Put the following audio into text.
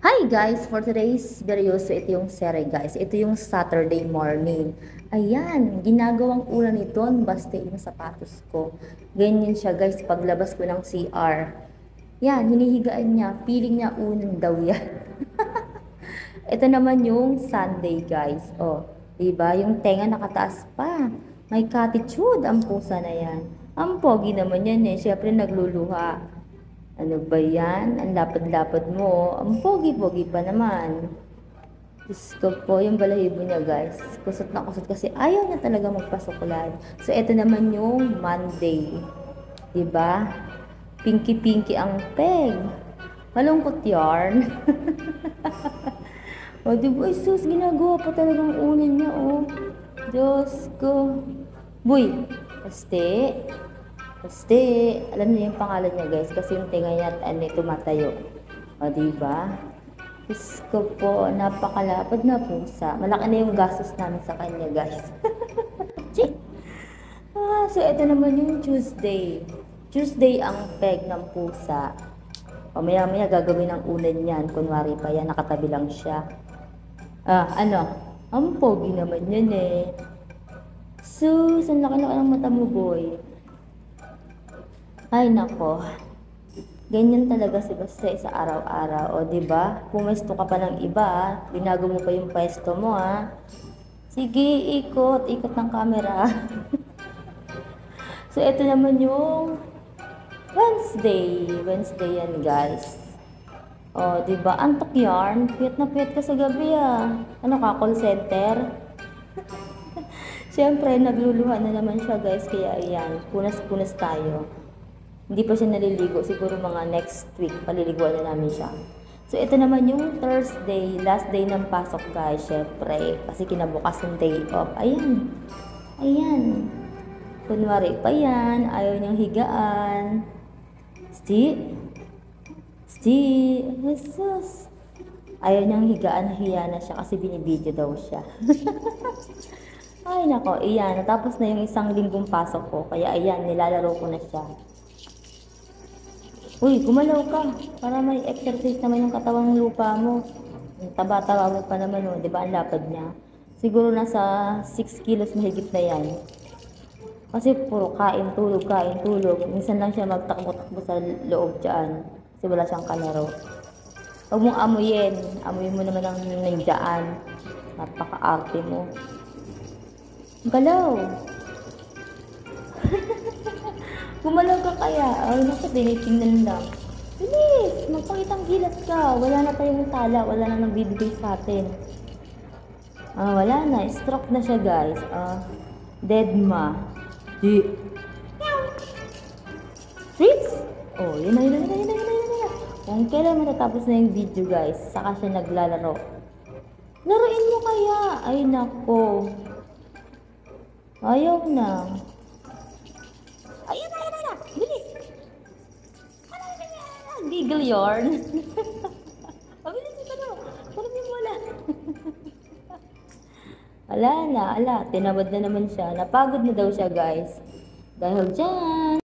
Hi guys! For today's video, so ito yung sere guys. Ito yung Saturday morning. Ayan, ginagawang ulan nito, basta yung sapatos ko. Ganyan siya guys, paglabas ko ng CR. Yan, hinihigaan niya. Feeling niya ulan daw yan. Ito naman yung Sunday guys. Oh, diba? Yung tenga nakataas pa. May attitude ang pusa na yan. Ang pogi naman yan eh. Siyempre nagluluha. Ano ba yan? Ang lapad-lapad mo. Ang pogi-pogi pa naman. Diyos ko po, yung balahibo niya guys. Kusot na kusot kasi ayaw niya talaga magpasuklad. So, ito naman yung Monday. Diba? Pinky-pinky ang peg. Malungkot yarn. O, diba? Sus, ginagawa pa talagang unan niya, oh. Diyos ko. Boy, paste. Kasi, alam niyo yung pangalan niya guys, kasi yung tinga niya at tumatayo. O, diba? Diyos ko po, napakalapad na pusa. Malaki na yung gastos namin sa kanya guys. So, ito naman yung Tuesday. Tuesday ang peg ng pusa. O, maya-maya gagawin ng ulan yan. Kunwari pa yan, nakatabi lang siya. Ang pogi naman yan eh. Sus, ang laki-laki ng mata mo boy. Ay nako, ganyan talaga si Baste sa araw-araw, o diba? Pumesto ka pa ng iba, binago mo pa yung pwesto mo ha. Sige, ikot ng camera. So, ito naman yung Wednesday yan guys. O, diba? Antok yarn, piyat na piyat ka sa gabi ah. Ano ka, call center? Siyempre, nagluluha na naman siya guys, kaya ayan, punas-punas tayo. Hindi pa siya naliligo. Siguro mga next week, paliliguan na namin siya. So, ito naman yung Thursday. Last day ng pasok, guys. Syempre. Kasi kinabukas yung day off. Ayan. Ayan. Kunwari pa yan. Ayaw niyang higaan. Jesus. Ayaw niyang higaan. Hiya na siya kasi binibidyo daw siya. Ay, nako. Ayan. Natapos na yung isang linggong pasok ko. Kaya, ayan. Nilalaro ko na siya. Uy, gumalaw ka. Para may exercise naman yung katawang lupa mo. Taba-taba mo pa naman, oh. Diba ang lapad niya? Siguro nasa 6 kilos mahigit na yan. Kasi puro kain, tulog. Minsan lang siya magtakbo-takbo sa loob dyan. Kasi wala siyang kalaro. Huwag mong amuyin. Amuyin mo naman ang nandiyan. Napaka-arte mo. Galaw. Gumalaw ka kaya? Ay, naku, tinitingnan lang. Bilis! Magpakitang gilas ka. Wala na tayong tala. Wala na nagbibigay sa atin. Wala na. Stroke na siya, guys. Dead ma. Di. Freeze! Oh, yun na. Kung kailan matatapos na yung video, guys, saka siya naglalaro. Laruin mo kaya. Ay, nako. Ayaw na. Ayun na. Bilis. Giggle yarn. Bilis ito na. Kunin mo wala. Wala na. Tinamad na naman siya. Napagod na daw siya guys. Dahil dyan.